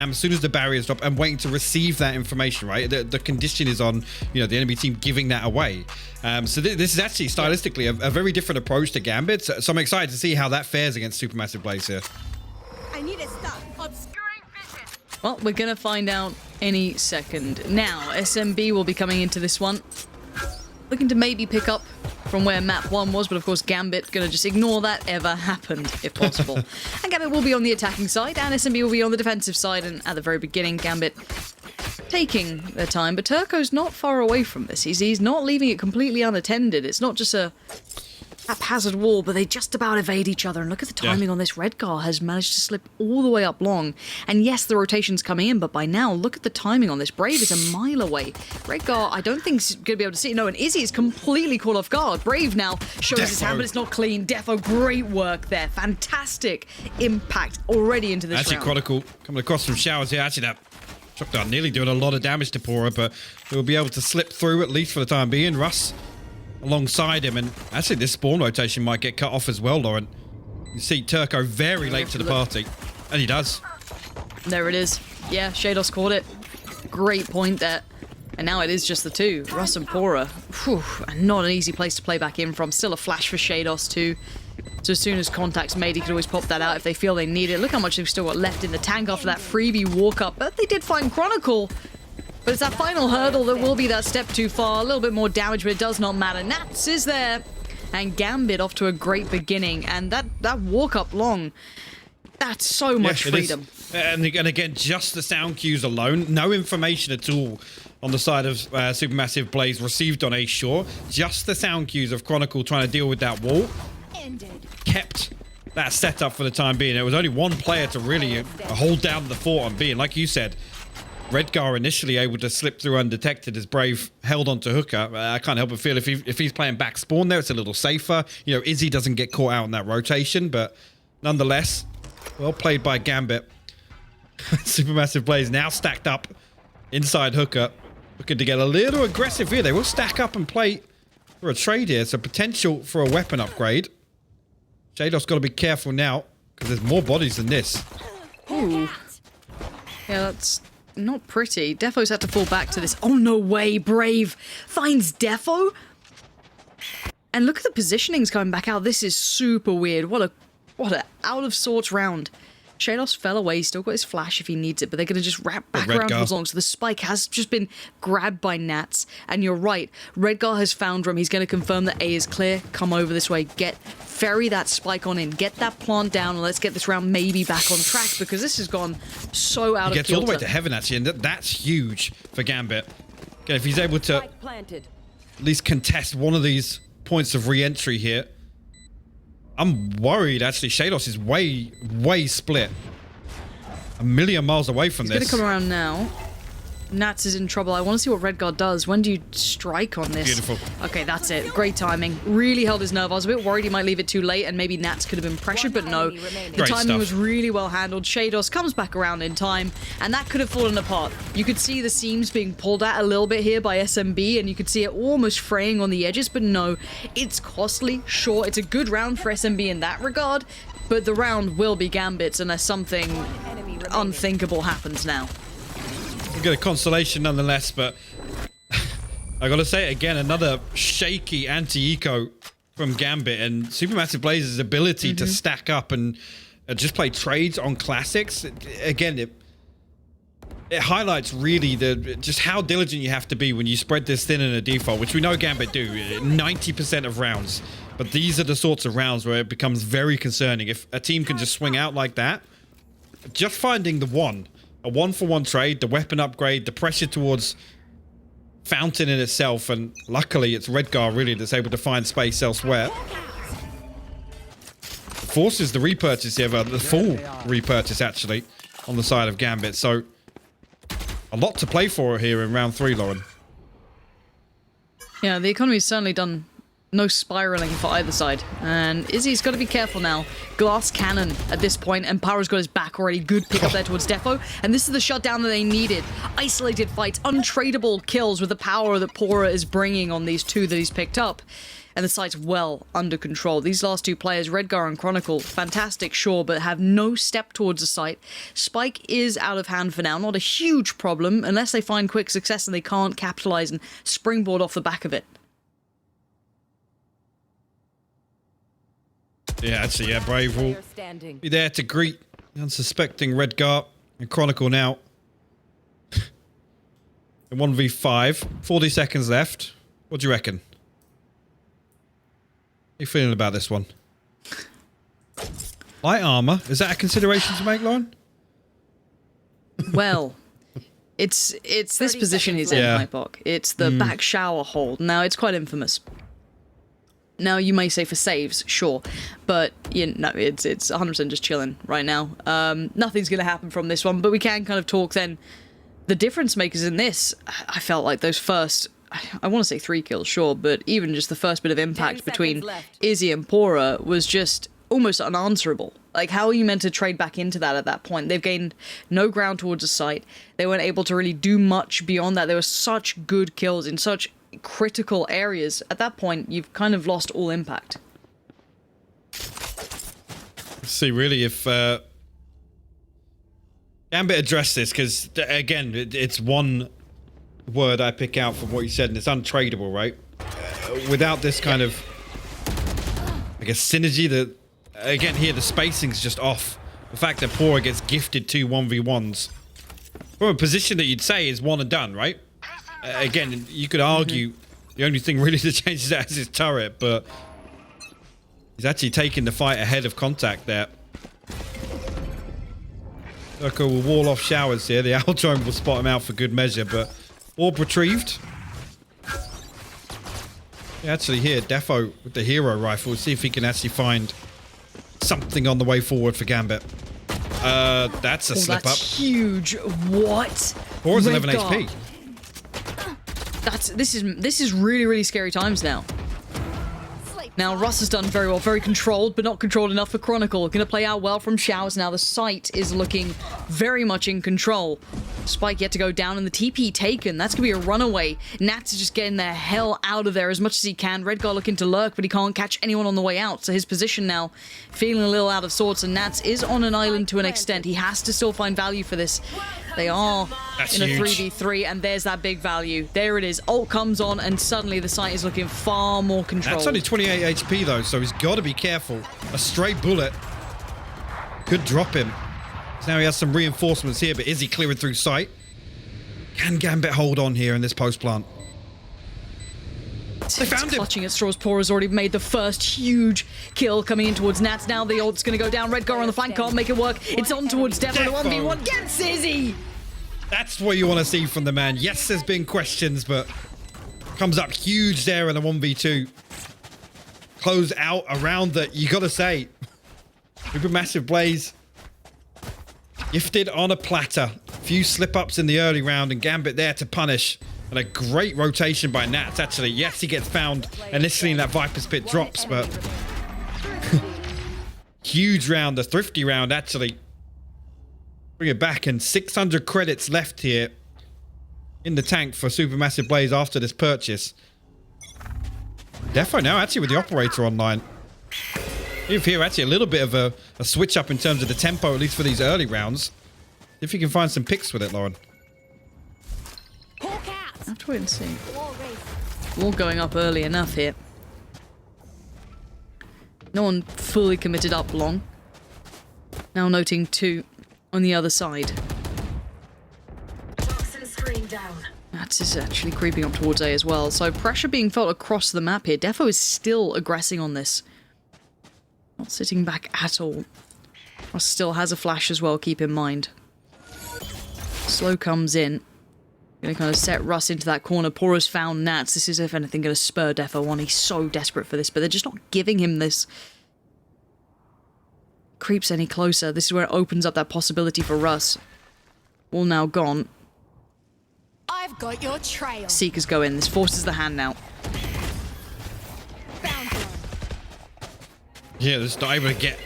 as soon as the barriers drop and waiting to receive that information, right? The condition is on, you know, the enemy team giving that away. So this is actually stylistically a very different approach to Gambit. So I'm excited to see how that fares against Supermassive Blaze here. I need a stop. Obscuring vision. Well, we're going to find out any second. Now, SMB will be coming into this one, looking to maybe pick up from where map 1 was, but of course Gambit gonna just ignore that ever happened, if possible. And Gambit will be on the attacking side, and SMB will be on the defensive side, and at the very beginning, Gambit taking their time, but Turco's not far away from this. He's not leaving it completely unattended. It's not just a haphazard wall, but they just about evade each other. And look at the timing on this. Redgar has managed to slip all the way up long. And yes, the rotation's coming in, but by now, look at the timing on this. Brave is a mile away. Redgar, I don't think he's going to be able to see. No, and Izzy is completely caught off guard. Brave now shows his hand, but it's not clean. Defo, great work there. Fantastic impact already into this round. Actually, Chronicle coming across from showers here. Actually, that shotgun nearly doing a lot of damage to Pora, but he'll be able to slip through, at least for the time being. Russ alongside him, and actually this spawn rotation might get cut off as well, Lauren. You see Turco very late to the party, and he does. There it is. Yeah, Shados caught it. Great point there. And now it is just the two, Russ and Pora. Whew, not an easy place to play back in from. Still a flash for Shados too. So as soon as contact's made, he can always pop that out if they feel they need it. Look how much they've still got left in the tank after that freebie walk up. But they did find Chronicle. But it's that final hurdle that will be that step too far. A little bit more damage, but it does not matter. Nats is there. And Gambit off to a great beginning. And that walk up long, that's so much freedom. And again, just the sound cues alone. No information at all on the side of Supermassive Blaze received on A Shore. Just the sound cues of Chronicle trying to deal with that wall. Ended. Kept that setup for the time being. There was only one player to really hold down the fort on B. And like you said, Redgar initially able to slip through undetected as Brave held onto Hooker. I can't help but feel if he's playing back spawn there, it's a little safer. You know, Izzy doesn't get caught out in that rotation, but nonetheless, well played by Gambit. Supermassive Blaze now stacked up inside Hooker, looking to get a little aggressive here. They will stack up and play for a trade here, so potential for a weapon upgrade. Shado's got to be careful now, because there's more bodies than this. Ooh. Yeah, that's not pretty. Defo's had to fall back to this. Oh, no way. Brave finds Defo. And look at the positionings coming back out. This is super weird. What a out of sorts round. Shados fell away. He's still got his flash if he needs it, but they're going to just wrap back around towards long. So the spike has just been grabbed by Nats. And you're right. Redgar has found room. He's going to confirm that A is clear. Come over this way. Ferry that spike on in. Get that plant down, and let's get this round maybe back on track, because this has gone so out of kilter. He gets all the way to heaven, actually, and that's huge for Gambit. Okay, if he's able to at least contest one of these points of re-entry here. I'm worried, actually. Shados is way split. A million miles away from this. He's going to come around now. Nats is in trouble. I want to see what Redgar does. When do you strike on this? Beautiful. Okay, that's it. Great timing. Really held his nerve. I was a bit worried he might leave it too late and maybe Nats could have been pressured, but no. The timing was really well handled. Shados comes back around in time, and that could have fallen apart. You could see the seams being pulled at a little bit here by SMB, and you could see it almost fraying on the edges, but no. It's costly. Sure, it's a good round for SMB in that regard, but the round will be Gambit's unless something unthinkable happens now. We get a consolation nonetheless, but I gotta say it again, another shaky anti-eco from Gambit, and Supermassive Blaze's ability to stack up and just play trades on classics. Again, it highlights really just how diligent you have to be when you spread this thin in a default, which we know Gambit do 90% of rounds. But these are the sorts of rounds where it becomes very concerning. If a team can just swing out like that, just finding a one-for-one trade, the weapon upgrade, the pressure towards Fountain in itself, and luckily it's Redgar really that's able to find space elsewhere. Forces the repurchase here, the full repurchase actually, on the side of Gambit. So a lot to play for here in round 3, Lauren. Yeah, the economy's certainly done no spiraling for either side. And Izzy's got to be careful now. Glass cannon at this point, and Power's got his back already. Good pick up there towards Defo. And this is the shutdown that they needed. Isolated fights, untradeable kills with the power that Pora is bringing on these two that he's picked up. and the site's well under control. These last two players, Redgar and Chronicle, fantastic, sure, but have no step towards the site. Spike is out of hand for now, not a huge problem, unless they find quick success and they can't capitalize and springboard off the back of it. Yeah, actually, yeah, Brave will be there to greet the unsuspecting Redgar and Chronicle now. In 1v5, 40 seconds left. What do you reckon? How you feeling about this one? Light armor, is that a consideration to make, Lauren? Well, it's this position he's in, Hypok. It's the back shower hold. Now, it's quite infamous. Now, you may say for saves, sure, but you know, it's 100% just chilling right now. Nothing's going to happen from this one, but we can kind of talk then. The difference makers in this, I felt like those first, I want to say 3 kills, sure, but even just the first bit of impact between Izzy and Pora was just almost unanswerable. Like, how are you meant to trade back into that at that point? They've gained no ground towards the site. They weren't able to really do much beyond that. There were such good kills in such critical areas. At that point, you've kind of lost all impact. Let's see, really, if Gambit addressed this, because, again, it's one word I pick out from what you said, and it's untradeable, right? Without this kind of, I guess, synergy, that, again, here, the spacing's just off. The fact that Pora gets gifted 2 1v1s from a position that you'd say is one and done, right? Again, you could argue the only thing really that changes that is his turret, but he's actually taking the fight ahead of contact there. Circle will wall off showers here. The owl drone will spot him out for good measure, but orb retrieved. Yeah, actually here, Defo with the hero rifle. See if he can actually find something on the way forward for Gambit. That's a slip up. That's huge. What? Pora's 11 HP. This is really, really scary times now. Now, Russ has done very well, very controlled, but not controlled enough for Chronicle. Going to play out well from showers now. The site is looking very much in control. Spike yet to go down and the TP taken. That's going to be a runaway. Nats is just getting the hell out of there as much as he can. Redgar looking to lurk, but he can't catch anyone on the way out. So his position now feeling a little out of sorts, and Nats is on an island to an extent. He has to still find value for this. They are in a 3v3, and there's that big value. There it is. Ult comes on, and suddenly the site is looking far more controlled. That's only 28 HP, though, so he's got to be careful. A stray bullet could drop him. So now he has some reinforcements here, but is he clearing through sight? Can Gambit hold on here in this post plant? They found him. Clutching at straws. Pora's already made the first huge kill coming in towards Nats. Now the ult's going to go down. Redgar on the flank can't make it work. It's on towards Defo. The 1v1 gets Izzy. That's what you want to see from the man. Yes, there's been questions, but comes up huge there in the 1v2. Close out around the, you got to say, Supermassive Blaze gifted on a platter. Few slip-ups in the early round, and Gambit there to punish. And a great rotation by Nats, actually. Yes, he gets found initially in that Viper's Pit drops, but huge round, a thrifty round, actually. Bring it back, and 600 credits left here in the tank for Supermassive Blaze after this purchase. Defo now actually with the operator online. If here actually a little bit of a switch up in terms of the tempo, at least for these early rounds. If you can find some picks with it, Lauren. I have to wait and see. All going up early enough here. No one fully committed up long. Now noting 2 on the other side. Nats is actually creeping up towards A as well. So pressure being felt across the map here. Defo is still aggressing on this. Not sitting back at all. Russ still has a flash as well, keep in mind. Slow comes in. Gonna kind of set Russ into that corner. Pora's found Nats. This is, if anything, gonna spur Defo on. He's so desperate for this, but they're just not giving him this. Creeps any closer. This is where it opens up that possibility for Russ. All now gone. I've got your trail. Seekers go in. This forces the hand now. Yeah, just not able to get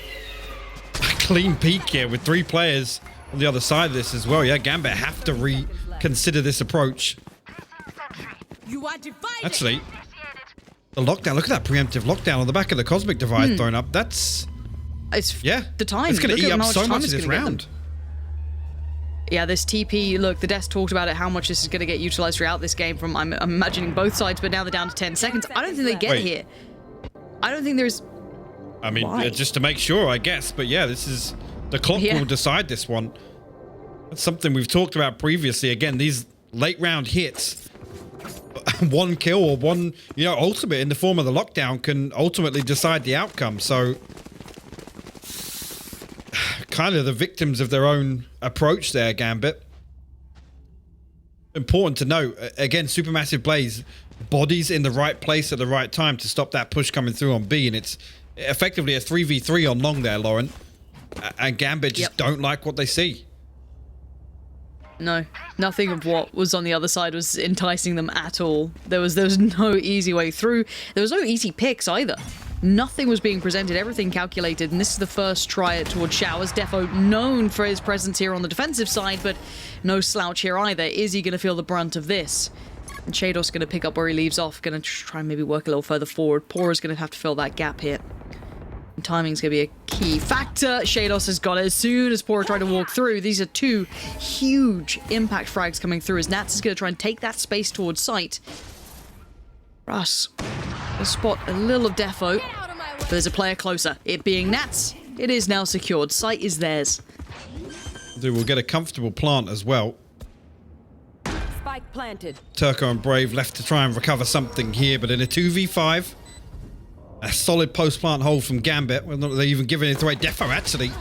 a clean peek here with 3 players on the other side of this as well. Yeah, Gambit have to reconsider this approach. You are divided. Actually, The lockdown. Look at that preemptive lockdown on the back of the Cosmic Divide thrown up. That's... It's the time. It's going to eat up so time much of it's this gonna get round. them. Yeah, this TP, look, the desk talked about it, how much this is going to get utilized throughout this game from, I'm imagining both sides, but now they're down to 10 seconds. I don't think they get here. I don't think there's... I mean, Why? just to make sure, I guess. But yeah, this is... The clock will decide this one. That's something we've talked about previously. Again, these late round hits, one kill or one, ultimate in the form of the lockdown can ultimately decide the outcome. So... kind of the victims of their own approach there, Gambit. Important to note, again, Supermassive Blaze, bodies in the right place at the right time to stop that push coming through on B, and it's effectively a 3v3 on long there, Lauren. And Gambit just don't like what they see. No, nothing of what was on the other side was enticing them at all. There was no easy way through. There was no easy picks either. Nothing was being presented, everything calculated, and this is the first try towards Showers. Defo known for his presence here on the defensive side, but no slouch here either. Is he going to feel the brunt of this? And Shados going to pick up where he leaves off, going to try and maybe work a little further forward. Pora's going to have to fill that gap here. And timing's going to be a key factor. Shados has got it as soon as Pora tried to walk through. These are two huge impact frags coming through as Nats is going to try and take that space towards site. Russ will spot a little of Defo, but there's a player closer. It being Nats, it is now secured. Site is theirs. They will get a comfortable plant as well. Spike planted. Turco and Brave left to try and recover something here, but in a 2v5, a solid post-plant hold from Gambit. Well, not that they're even giving it away. Defo actually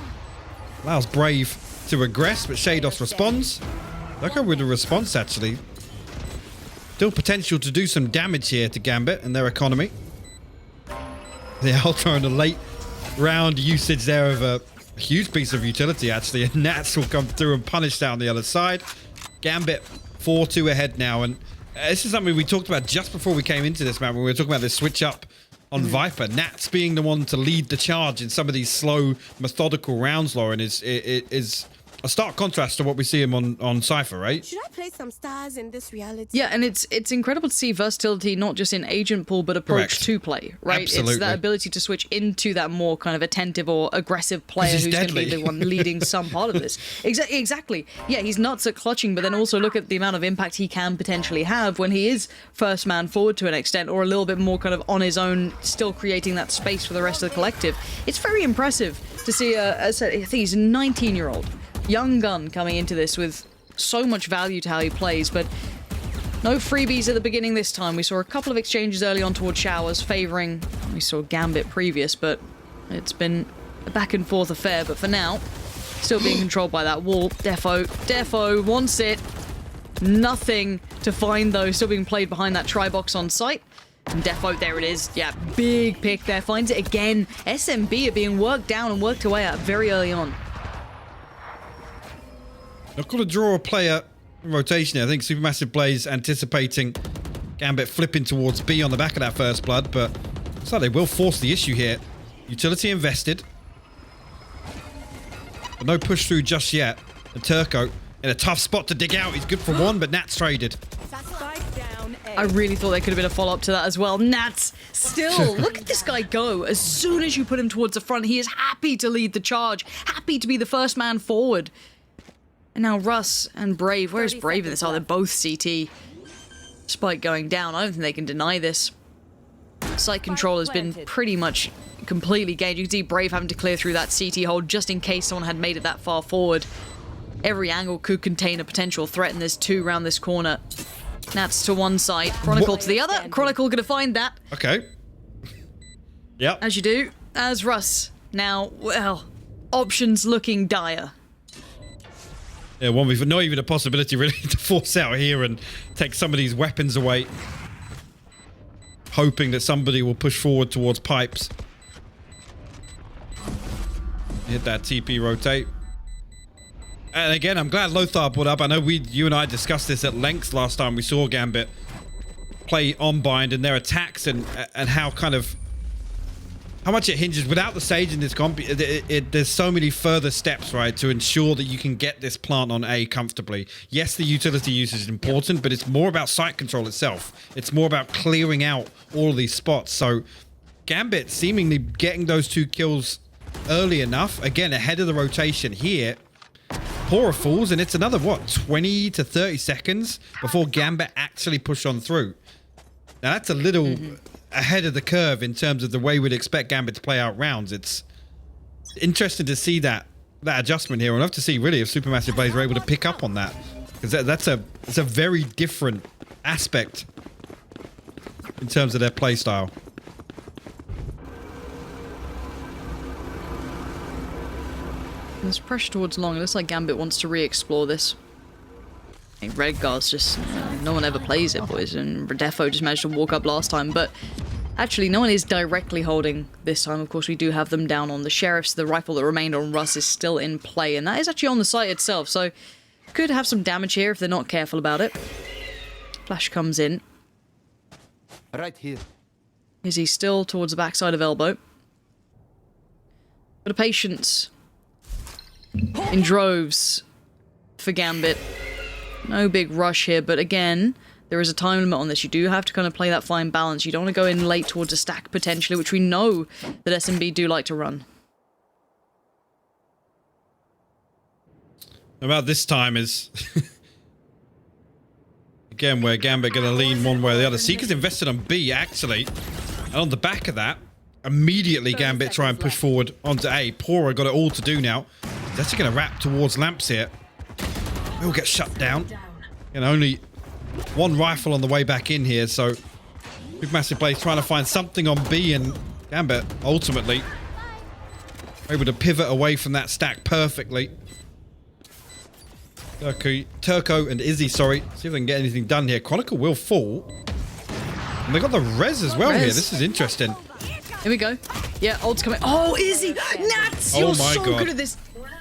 allows Brave to regress, but Shados responds. Turco with a response, actually. Still potential to do some damage here to Gambit and their economy. The Ultra and a late round usage there of a huge piece of utility, actually. And Nats will come through and punish that on the other side. Gambit 4-2 ahead now. And this is something we talked about just before we came into this, man, when we were talking about this switch up on Viper. Nats being the one to lead the charge in some of these slow, methodical rounds, Lauren, is a stark contrast to what we see him on Cypher, right? Should I play some stars in this reality? Yeah, and it's incredible to see versatility not just in agent pool, but approach to play, right? Absolutely. It's that ability to switch into that more kind of attentive or aggressive player who's going to be the one leading some part of this. Exactly. Yeah, he's nuts at clutching, but then also look at the amount of impact he can potentially have when he is first man forward to an extent, or a little bit more kind of on his own, still creating that space for the rest of the collective. It's very impressive to see, I think he's a 19-year-old. Young gun coming into this with so much value to how he plays, but no freebies at the beginning this time. We saw a couple of exchanges early on towards Showers, favouring, we saw Gambit previous, but it's been a back and forth affair. But for now, still being controlled by that wall. Defo wants it. Nothing to find though, still being played behind that tri-box on site. And Defo, there it is. Yeah, big pick there, finds it again. SMB are being worked down and worked away at very early on. Not going to draw a player in rotation here. I think Supermassive Blaze anticipating Gambit flipping towards B on the back of that first blood, but looks like they will force the issue here. Utility invested. But no push through just yet. And Turco in a tough spot to dig out. He's good for one, but Nats traded. I really thought there could have been a follow-up to that as well. Nats, still, look at this guy go. As soon as you put him towards the front, he is happy to lead the charge, happy to be the first man forward. And now Russ and Brave. Where's Brave in this? Oh, they're both CT. Spike going down. I don't think they can deny this. Site control has been pretty much completely gained. You can see Brave having to clear through that CT hold just in case someone had made it that far forward. Every angle could contain a potential threat, and there's two around this corner. Nats to one side, Chronicle to the other. Chronicle gonna find that. Okay. Yep. As you do. As Russ. Now, well, options looking dire. Yeah, one with not even a possibility really to force out here and take some of these weapons away. Hoping that somebody will push forward towards pipes. Hit that TP rotate. And again, I'm glad Lothar brought up. I know you and I discussed this at length last time we saw Gambit play on bind and their attacks and how kind of how much it hinges without the Sage in this comp. There's so many further steps, right, to ensure that you can get this plant on A comfortably. Yes, the utility use is important, but it's more about site control itself. It's more about clearing out all of these spots. So Gambit seemingly getting those 2 kills early enough, again ahead of the rotation here. Pora falls, and it's another, what, 20 to 30 seconds before Gambit actually push on through. Now that's a little ahead of the curve in terms of the way we'd expect Gambit to play out rounds. It's interesting to see that adjustment here. I'd love to see really if Supermassive Blaze were able to pick up on that, because it's a very different aspect in terms of their play style. There's pressure towards long. It looks like Gambit wants to re-explore this. I think Redguard's just... no one ever plays it, boys. And Defo just managed to walk up last time. But actually, no one is directly holding this time. Of course, we do have them down on the Sheriffs. The rifle that remained on Russ is still in play. And that is actually on the site itself. So could have some damage here if they're not careful about it. Flash comes in. Right here. Is he still towards the backside of Elbow? But a patience in droves for Gambit. No big rush here, but again, there is a time limit on this. You do have to kind of play that fine balance. You don't want to go in late towards a stack, potentially, which we know that SMB do like to run. About this time is... again, where Gambit going to lean one way or the other. Seeker's invested on B, actually. And on the back of that, immediately Gambit try and push forward onto A. Pora got it all to do now. He's actually going to wrap towards lamps here. He'll get shut down. And only 1 rifle on the way back in here, so Supermassive Blaze trying to find something on B, and Gambit ultimately able to pivot away from that stack perfectly. Turco and Izzy, sorry. See if they can get anything done here. Chronicle will fall. And they got the res as well here. This is interesting. Here we go. Yeah, ult's coming. Oh, Izzy! Nats! You're so good at this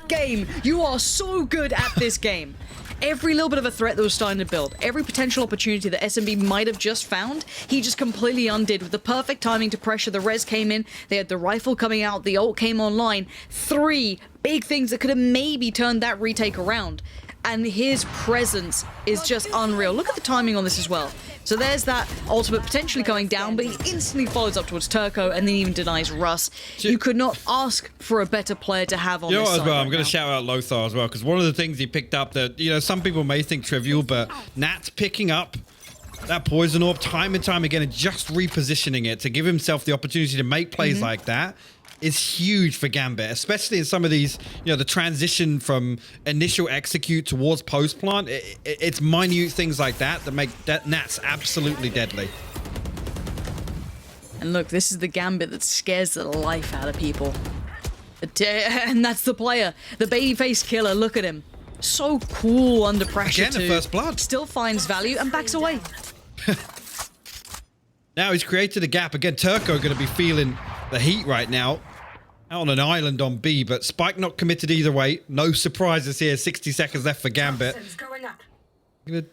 game. You are so good at this game. Every little bit of a threat that was starting to build, every potential opportunity that SMB might have just found, he just completely undid with the perfect timing to pressure. The res came in, they had the rifle coming out, the ult came online. 3 big things that could have maybe turned that retake around. And his presence is just unreal. Look at the timing on this as well. So there's that ultimate potentially coming down, but he instantly follows up towards Turco and then even denies Russ. You could not ask for a better player to have on this side. As well, I'm going to shout out Lothar as well, because one of the things he picked up that, you know, some people may think trivial, but Nat's picking up that poison orb time and time again and just repositioning it to give himself the opportunity to make plays like that is huge for Gambit, especially in some of these, you know, the transition from initial execute towards post plant. It's minute things like that that make Nats absolutely deadly. And look, this is the Gambit that scares the life out of people. And that's the player, the baby-faced killer. Look at him. So cool under pressure. Again, the first blood. Still finds value and backs away. Now he's created a gap. Again, Turco going to be feeling the heat right now. Out on an island on B, but Spike not committed either way. No surprises here. 60 seconds left for Gambit. But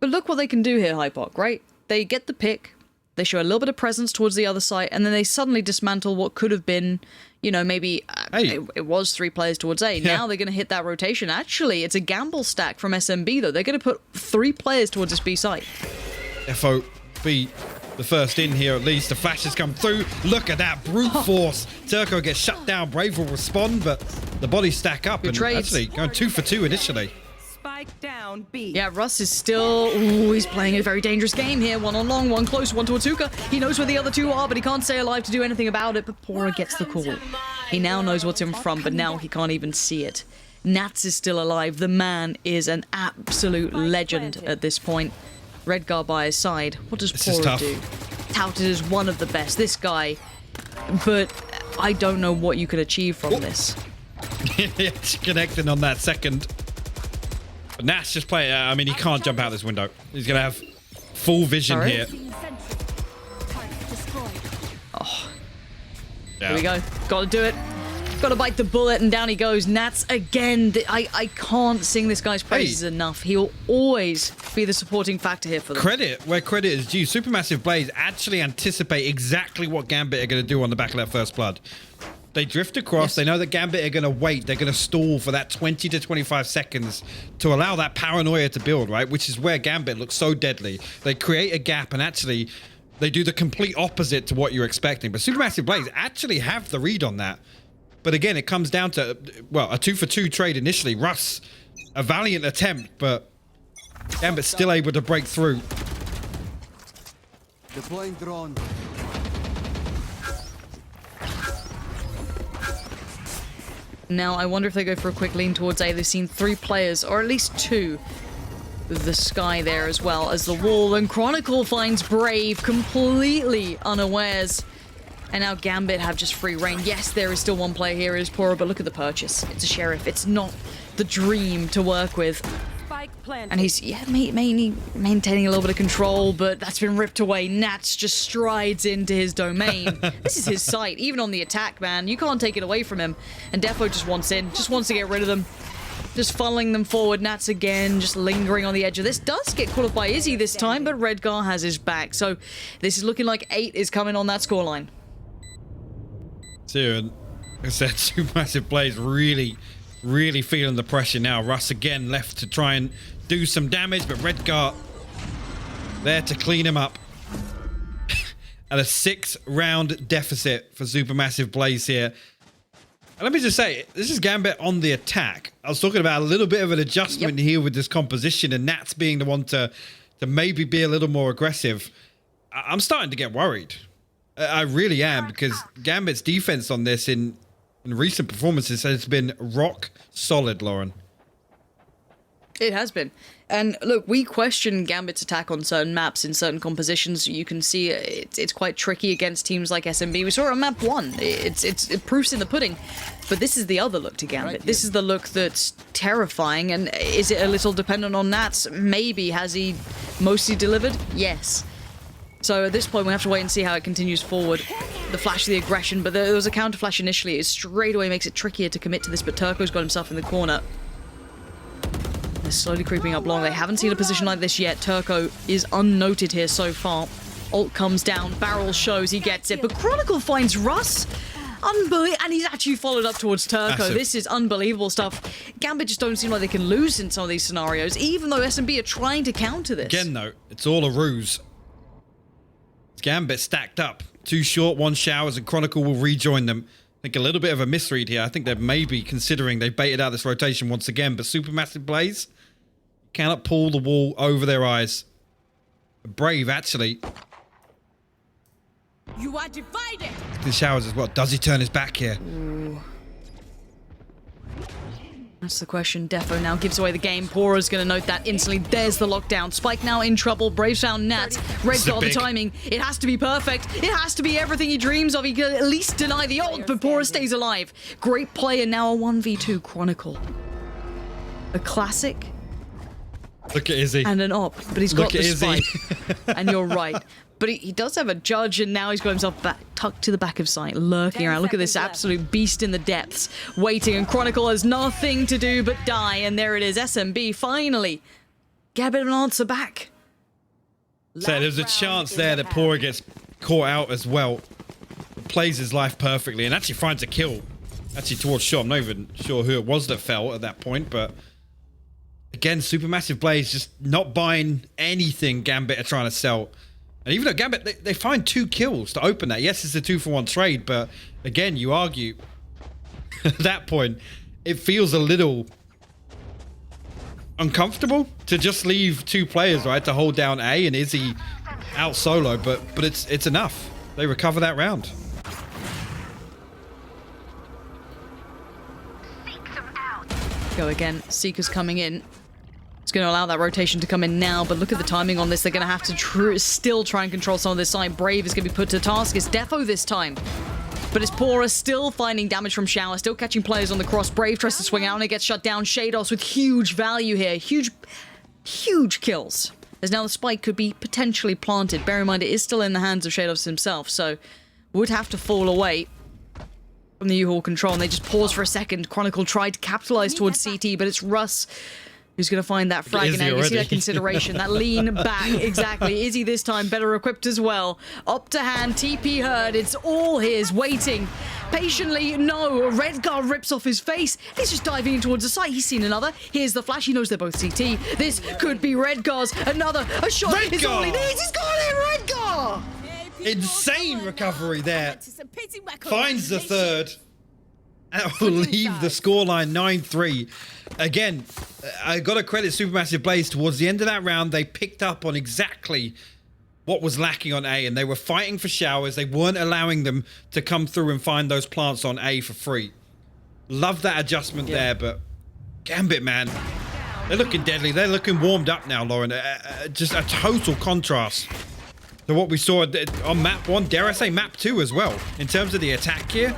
look what they can do here, Hypoc, right? They get the pick, they show a little bit of presence towards the other side, and then they suddenly dismantle what could have been, you know, maybe it was 3 players towards A. Yeah. Now they're going to hit that rotation. Actually, it's a gamble stack from SMB, though. They're going to put 3 players towards this B site. FO B. The first in here, at least. The flashes come through. Look at that brute force. Turco gets shut down. Brave will respond, but the bodies stack up. And actually going 2 for 2 initially. Spike down B. Yeah, Russ is still... Ooh, he's playing a very dangerous game here. 1 on long, 1 close, 1 towards Hookah. He knows where the other 2 are, but he can't stay alive to do anything about it. But Pora gets the call. He now knows what's in front, but now he can't even see it. Nats is still alive. The man is an absolute legend at this point. Redguard by his side. What does Pora do? Touted as one of the best. This guy. But I don't know what you could achieve from this. Connecting on that second. But Nash just playing. I mean, he can't jump out this window. He's going to have full vision here. Oh. Yeah. Here we go. Got to do it. Gotta bite the bullet, and down he goes. Nats again. I can't sing this guy's praises enough. He'll always be the supporting factor here for them. Credit where credit is due. Supermassive Blaze actually anticipate exactly what Gambit are going to do on the back of that first blood. They drift across. Yes. They know that Gambit are going to wait. They're going to stall for that 20 to 25 seconds to allow that paranoia to build, right? Which is where Gambit looks so deadly. They create a gap, and actually, they do the complete opposite to what you're expecting. But Supermassive Blaze actually have the read on that. But again, it comes down to, well, a 2-for-2 trade initially. Russ, a valiant attempt, but Gambit's still able to break through. Deploying drone. Now, I wonder if they go for a quick lean towards A. They've seen 3 players, or at least 2, with the sky there as well as the wall. And Chronicle finds Brave completely unawares. And now Gambit have just free reign. Yes, there is still one player here, it is Pora, but look at the purchase. It's a Sheriff. It's not the dream to work with. And he's, yeah, maintaining a little bit of control, but that's been ripped away. Nats just strides into his domain. This is his site, even on the attack, man. You can't take it away from him. And Defo just wants in, just wants to get rid of them. Just funneling them forward. Nats again, just lingering on the edge of this. Does get caught up by Izzy this time, but Redgar has his back. So this is looking like 8 is coming on that scoreline. And I said, Supermassive Blaze really feeling the pressure now. Russ again left to try and do some damage, but Redgar there to clean him up. And a 6-round deficit for Supermassive Blaze here. And let me just say, this is Gambit on the attack. I was talking about a little bit of an adjustment here with this composition, and Nats being the one to maybe be a little more aggressive. I'm starting to get worried. I really am, because Gambit's defense on this in recent performances has been rock solid, Lauren. It has been. And look, we question Gambit's attack on certain maps in certain compositions. You can see it's quite tricky against teams like SMB. We saw it on map 1. It proofs in the pudding. But this is the other look to Gambit. This is the look that's terrifying. And is it a little dependent on Nats? Maybe. Has he mostly delivered? Yes. So at this point, we have to wait and see how it continues forward. The flash of the aggression, but there was a counter flash initially. It straight away makes it trickier to commit to this, but Turco's got himself in the corner. They're slowly creeping up long. They haven't seen a position like this yet. Turco is unnoted here so far. Ult comes down, barrel shows, he gets it, but Chronicle finds Russ. Unbelievable, and he's actually followed up towards Turco. This is unbelievable stuff. Gambit just don't seem like they can lose in some of these scenarios, even though SMB are trying to counter this. Again, though, it's all a ruse. Gambit stacked up. 2 short, 1 showers, and Chronicle will rejoin them. I think a little bit of a misread here. I think they're maybe considering they baited out this rotation once again, but Supermassive Blaze cannot pull the wall over their eyes. Brave, actually. You are divided. The showers as well. Does he turn his back here? Ooh. That's the question. Defo now gives away the game. Pora's going to note that instantly. There's the lockdown. Spike now in trouble. Brave found Nats. Redgar the timing. It has to be perfect. It has to be everything he dreams of. He can at least deny the ult, but Pora stays alive. Great play, and now a 1v2 Chronicle. A classic. Look at Izzy. And an op, but he's got the spike. And you're right. But he does have a judge, and now he's got himself back, tucked to the back of sight, lurking around. Look at this absolute beast in the depths, waiting, and Chronicle has nothing to do but die. And there it is, SMB, finally. Get a bit of an answer back. So there's a chance there that Pora gets caught out as well. Plays his life perfectly, and actually finds a kill. Actually towards shot. I'm not even sure who it was that fell at that point, but... Again, Supermassive Blaze just not buying anything Gambit are trying to sell. And even though Gambit, they find 2 kills to open that. Yes, it's a 2-for-1 trade, but again, you argue at that point, it feels a little uncomfortable to just leave 2 players, right, to hold down A and Izzy out solo, but it's enough. They recover that round. Go again. Seeker's coming in. It's going to allow that rotation to come in now, but look at the timing on this. They're going to have to still try and control some of this side. Brave is going to be put to task. It's Defo this time. But it's Pora still finding damage from Shower, still catching players on the cross. Brave tries to swing out and it gets shut down. Shados with huge value here. Huge kills. As now the spike could be potentially planted. Bear in mind, it is still in the hands of Shados himself, so would have to fall away. from the U-Haul control, and they just pause for a second. Chronicle tried to capitalize towards CT, but it's Russ who's going to find that frag. And now you see that consideration, that lean back. Exactly. Izzy this time better equipped as well. Up to hand, TP heard. It's all his, waiting patiently. No, Redgar rips off his face. He's just diving in towards the site. He's seen another. Here's the flash. He knows they're both CT. This could be Redgar's. Another. A shot is all he needs. He's got it, Redgar! Insane recovery there. Finds the third. That will leave the scoreline 9-3. Again, I got to credit Supermassive Blaze. Towards the end of that round, they picked up on exactly what was lacking on A, and they were fighting for showers. They weren't allowing them to come through and find those plants on A for free. Love that adjustment there, but Gambit, man, they're looking deadly. They're looking warmed up now, Lauren. Just a total contrast to what we saw on map 1, dare I say map 2 as well. In terms of the attack here,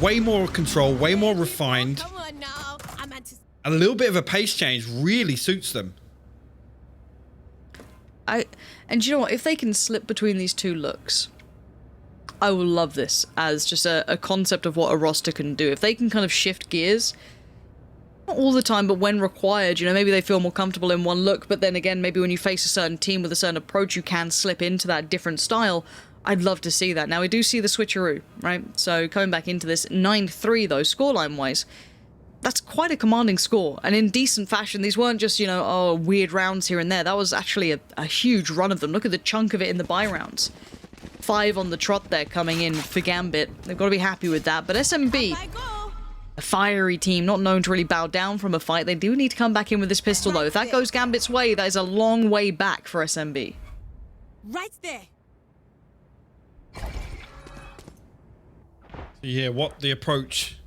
way more control, way more refined. A little bit of a pace change really suits them. And you know what? If they can slip between these two looks, I will love this as just a concept of what a roster can do. If they can kind of shift gears, not all the time, but when required, you know, maybe they feel more comfortable in one look, but then again, maybe when you face a certain team with a certain approach, you can slip into that different style. I'd love to see that. Now, we do see the switcheroo, right? So coming back into this, 9-3 though, scoreline-wise, that's quite a commanding score. And in decent fashion, these weren't just, you know, oh, weird rounds here and there. That was actually a huge run of them. Look at the chunk of it in the buy rounds. 5 on the trot there coming in for Gambit. They've got to be happy with that. But SMB, a fiery team, not known to really bow down from a fight. They do need to come back in with this pistol, though. If that goes Gambit's way, that is a long way back for SMB. Right there. Yeah, what the approach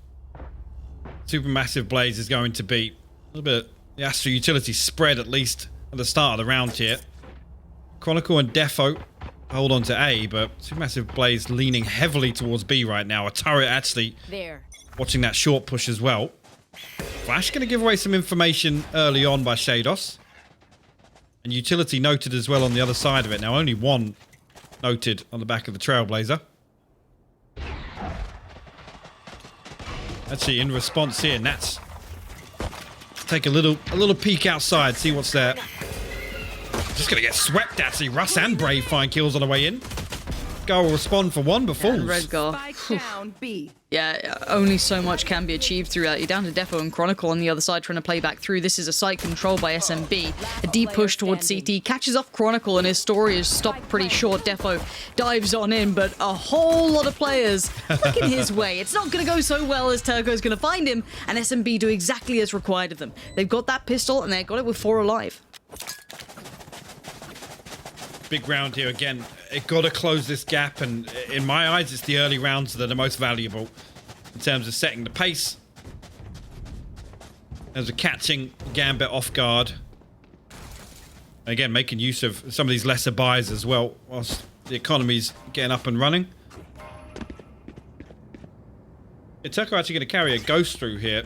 Supermassive Blaze is going to be. A little bit of the Astro utility spread, at least at the start of the round here. Chronicle and Defo hold on to A, but Supermassive Blaze leaning heavily towards B right now. A turret actually watching that short push as well. Flash going to give away some information early on by Shados. And utility noted as well on the other side of it. Now only one noted on the back of the Trailblazer. Actually, in response here, Nats take a little peek outside, see what's there. Just gonna get swept, actually. Russ and Brave find kills on the way in. Go will respond for one, but falls. Redgar. Yeah, only so much can be achieved through that. You're down to Defo and Chronicle on the other side trying to play back through. This is a site controlled by SMB. A deep push towards CT. Catches off Chronicle and his story is stopped pretty short. Defo dives on in, but a whole lot of players looking his way. It's not going to go so well as Turco's going to find him, and SMB do exactly as required of them. They've got that pistol, and they've got it with 4 alive. Big round here again. It got to close this gap, and in my eyes, it's the early rounds that are the most valuable in terms of setting the pace, in terms of catching Gambit off guard. Again, making use of some of these lesser buys as well, whilst the economy's getting up and running. Turco actually going to carry a ghost through here.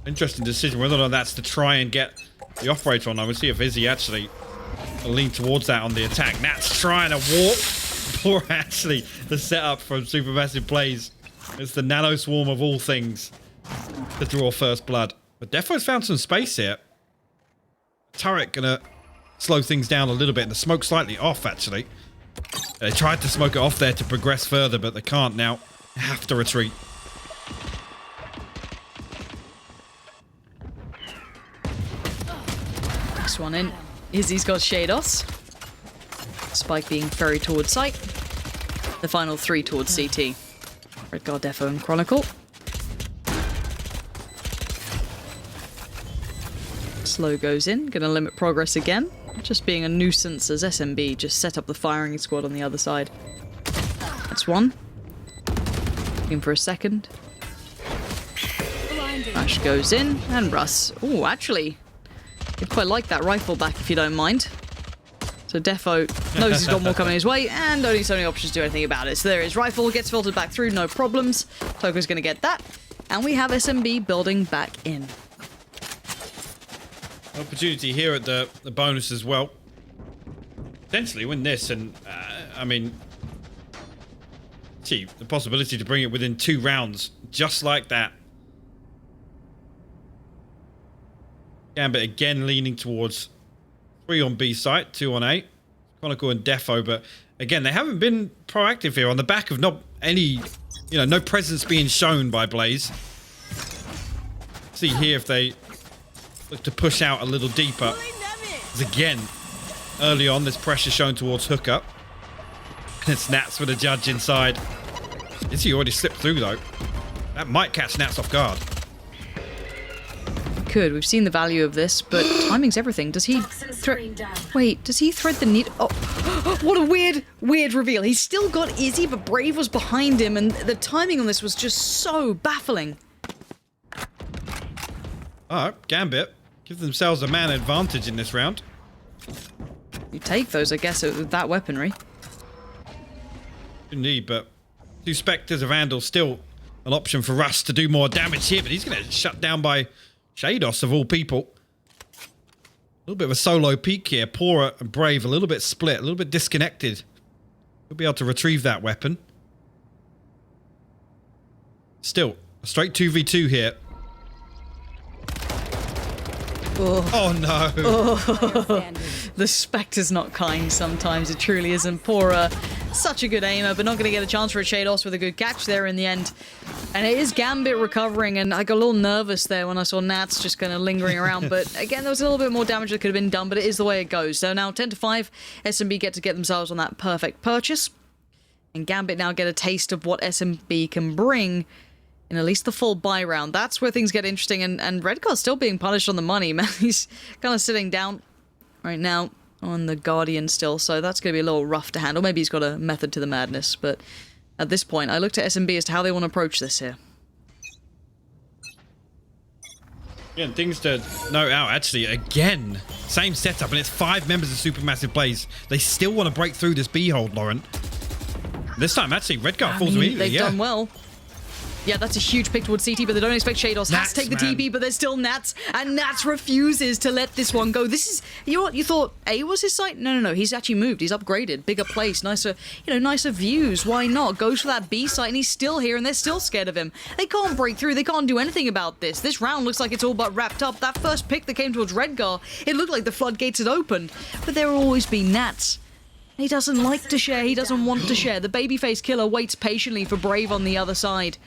Interesting decision whether or not that's to try and get the operator on. I will see if Izzy actually lean towards that on the attack. Nat's trying to walk. Poor actually the setup from Supermassive Blaze. It's the nano swarm of all things to draw first blood. But Defo's found some space here. Turret gonna slow things down a little bit, and the smoke slightly off actually. They tried to smoke it off there to progress further, but they can't now. They have to retreat. Next one in. Izzy's got Shados. Spike being ferried towards site. The final 3 towards CT. Redgar, Defo, and Chronicle. Slow goes in. Gonna limit progress again. Just being a nuisance as SMB just set up the firing squad on the other side. That's one. Looking for a second. Flash goes in. And Russ. Oh, actually, I'd quite like that rifle back if you don't mind. So Defo knows he's got more coming his way, and only so many options to do anything about it. So there is rifle, gets filtered back through, no problems. Toko's going to get that. And we have SMB building back in. Opportunity here at the bonus as well. Potentially win this, and I mean, Actually, the possibility to bring it within 2 rounds, just like that. Gambit again leaning towards 3 on B site, 2 on A. Chronicle and Defo, but again, they haven't been proactive here on the back of not any, no presence being shown by Blaze. See here if they look to push out a little deeper. Because again, early on, this pressure shown towards hookup. And it's Nats for the judge inside. Is he already slipped through though? That might catch Nats off guard. Could. We've seen the value of this, but timing's everything. Does he wait, does he thread the needle? Oh, what a weird reveal. He's still got Izzy, but Brave was behind him, and the timing on this was just so baffling. Alright, Gambit give themselves a man advantage in this round. You take those, I guess, with that weaponry. Indeed, but 2 Spectres of Vandal still an option for Russ to do more damage here, but he's going to get shut down by Shados of all people. A little bit of a solo peak here. Pora and Brave a little bit split, a little bit disconnected. He'll be able to retrieve that weapon. Still, a straight 2v2 here. Oh no. Oh. The Spectre's not kind sometimes, it truly isn't. Pora, such a good aimer, but not going to get a chance for a Shados with a good catch there in the end. And it is Gambit recovering, and I got a little nervous there when I saw Nats just kind of lingering around. But again, there was a little bit more damage that could have been done, but it is the way it goes. So now 10-5, SMB get themselves on that perfect purchase. And Gambit now get a taste of what SMB can bring in at least the full buy round. That's where things get interesting, and Redcard's still being punished on the money, man. He's kind of sitting down right now on the Guardian still, so that's going to be a little rough to handle. Maybe he's got a method to the madness, but at this point, I looked at SMB as to how they want to approach this here. Again, things to note out, actually, again, same setup, and it's 5 members of Supermassive Blaze. They still want to break through this B hold, Lauren. This time, actually, Redguard falls immediately. They've done well. Yeah, that's a huge pick towards CT, but they don't expect Shados. Has to take the TP, but there's still Nats, and Nats refuses to let this one go. This is, you thought A was his site? No. He's actually moved. He's upgraded. Bigger place, nicer, nicer views. Why not? Goes for that B site, and he's still here, and they're still scared of him. They can't break through. They can't do anything about this. This round looks like it's all but wrapped up. That first pick that came towards Redgar, it looked like the floodgates had opened, but there will always be Nats. He doesn't like to share. He doesn't want to share. The babyface killer waits patiently for Brave on the other side.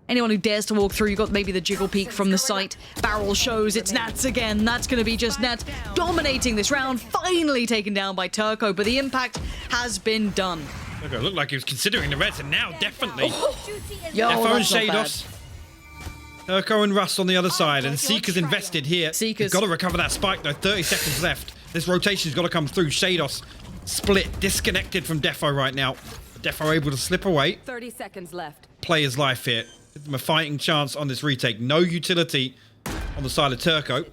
Anyone who dares to walk through, you got maybe the jiggle peek from the site. Barrel shows it's Nats again. That's going to be just Nats dominating this round. Finally taken down by Turco, but the impact has been done. Turco looked like he was considering the Reds, and now definitely. Yo, Defo and that's not bad. Shados. Turco and Russ on the other side, and Seeker's invested here. Seeker's got to recover that spike though. 30 seconds left. This rotation's got to come through. Shados split, disconnected from Defo right now. Defo able to slip away. 30 seconds left. Play his life here. Give them a fighting chance on this retake. No utility on the side of Turco.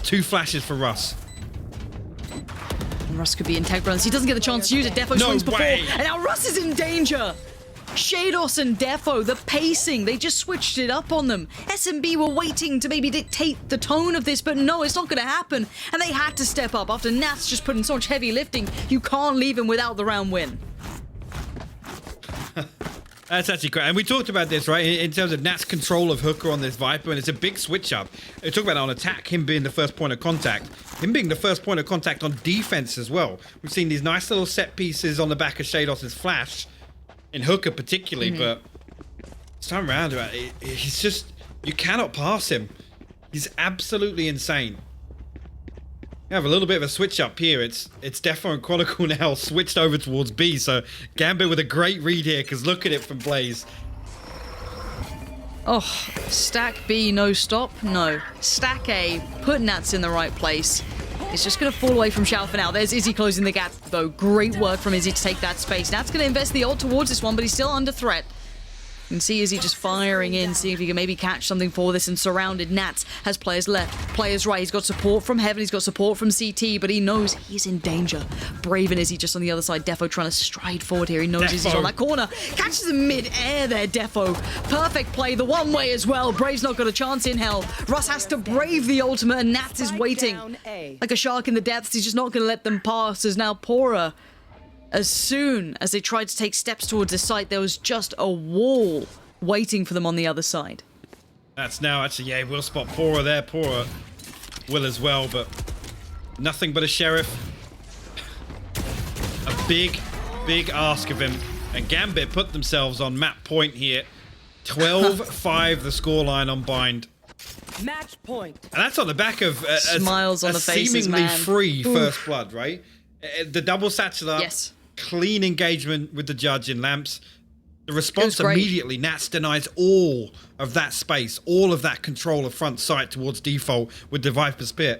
2 flashes for Russ. And Russ could be integral. He doesn't get the chance to use it. Defo swings before. And now Russ is in danger. Shados and Defo, the pacing, they just switched it up on them. SMB were waiting to maybe dictate the tone of this, but no, it's not going to happen. And they had to step up after Nats just put in so much heavy lifting. You can't leave him without the round win. That's actually great. And we talked about this, right, in terms of Nat's control of Hooker on this Viper, and it's a big switch up. We talk about it on attack, him being the first point of contact, him being the first point of contact on defense as well. We've seen these nice little set pieces on the back of Shados' flash, in Hooker particularly, but this time around, he's just, you cannot pass him. He's absolutely insane. We have a little bit of a switch up here. It's Defo and Chronicle now switched over towards B. So Gambit with a great read here, because look at it from Blaze. Oh, stack B, no stop? No. Stack A, put Nats in the right place. It's just going to fall away from Shao for now. There's Izzy closing the gap, though. Great work from Izzy to take that space. Nats going to invest the ult towards this one, but he's still under threat. You can see Izzy just firing in, seeing if he can maybe catch something for this, and surrounded. Nats has players left, players right. He's got support from Heaven, he's got support from CT, but he knows he's in danger. Brave and Izzy just on the other side. Defo trying to stride forward here. He knows Defo. Izzy's on that corner. Catches him mid-air there, Defo. Perfect play, the one way as well. Brave's not got a chance in hell. Russ has to brave the ultimate, and Nats is waiting. Like a shark in the depths, he's just not going to let them pass, as now Pora As soon as they tried to take steps towards the site, there was just a wall waiting for them on the other side. That's now actually, yeah, we'll spot Pora there. Pora will as well, but nothing but a sheriff. A big ask of him. And Gambit put themselves on map point here. 12-5 the scoreline on Bind. Match point. And that's on the back of Smiles on the faces, seemingly man. free first blood, right? The double satchel up, Yes. clean engagement with the judge in lamps. The response great. immediately, Nats denies all of that space, all of that control of front sight towards default with the Viper Spear.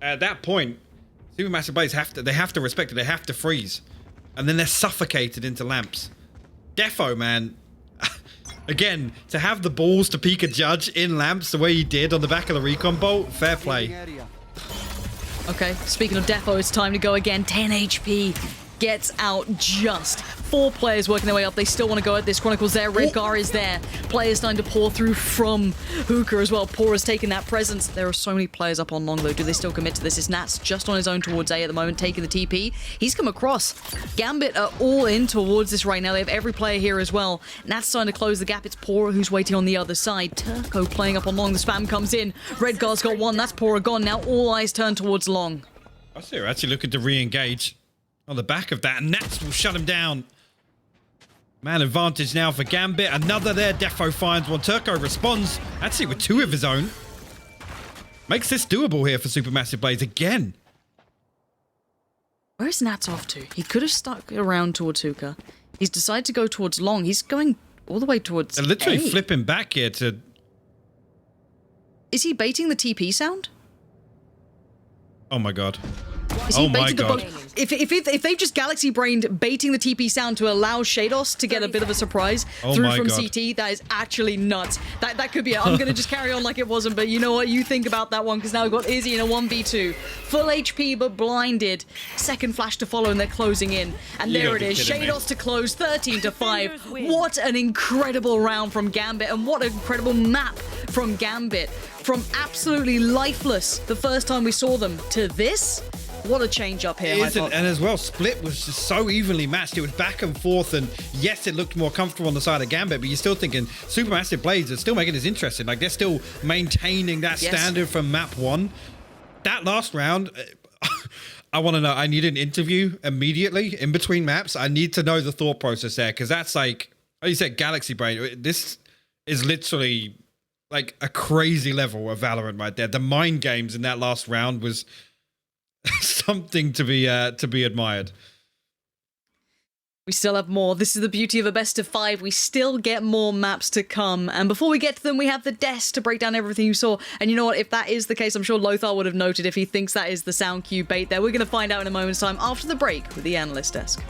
At that point, Supermassive Blaze have to respect it, they have to freeze. And then they're suffocated into lamps. Defo, man. Again, to have the balls to peek a judge in lamps the way he did on the back of the recon bolt, fair play. Okay, speaking of Defo, it's time to go again. 10 HP. Gets out just. 4 players working their way up. They still want to go at this. Chronicles there. Redgar is there. Players starting to pour through from Hookah as well. Pora's taking that presence. There are so many players up on long though. Do they still commit to this? It's Nats just on his own towards A at the moment, taking the TP. He's come across. Gambit are all in towards this right now. They have every player here as well. Nats starting to close the gap. It's Pora who's waiting on the other side. Turco playing up on long. The spam comes in. Redgar's got one. That's Pora gone. Now all eyes turn towards long. I see her actually looking to re-engage on the back of that, and Nats will shut him down. Man advantage now for Gambit. Another there. Defo finds one. Turco responds, actually with 2 of his own. Makes this doable here for Supermassive Blaze again. Where's Nats off to? He could have stuck around towards Hookah. He's decided to go towards long. He's going all the way towards They're literally A. flipping back here to... Is he baiting the TP sound? Oh my god. Is he Oh my baiting the god. bug? If they've just galaxy brained baiting the TP sound to allow Shados to get a bit of a surprise Oh through my from God. CT, that is actually nuts. That could be it. I'm gonna just carry on like it wasn't, but you know what? You think about that one because now we've got Izzy in a 1v2, full HP but blinded. Second flash to follow and they're closing in, and You there gotta it be is. kidding me. Shados to close, 13-5. Defenders win. What an incredible round from Gambit, and what an incredible map from Gambit. From absolutely lifeless the first time we saw them to this. What a change up here. It isn't, Hypot. and as well, Split was just so evenly matched. It was back and forth, and yes, it looked more comfortable on the side of Gambit, but you're still thinking Supermassive Blaze are still making this interesting. Like, they're still maintaining that Yes. standard from map 1. That last round, I want to know. I need an interview immediately in between maps. I need to know the thought process there, because that's like you said, Galaxy Brain. This is literally like a crazy level of Valorant right there. The mind games in that last round was something to be admired. We still have more. This is the beauty of a best of 5. We still get more maps to come. And before we get to them, we have the desk to break down everything you saw. And you know what? If that is the case, I'm sure Lothar would have noted if he thinks that is the sound cue bait there. We're going to find out in a moment's time after the break with the analyst desk.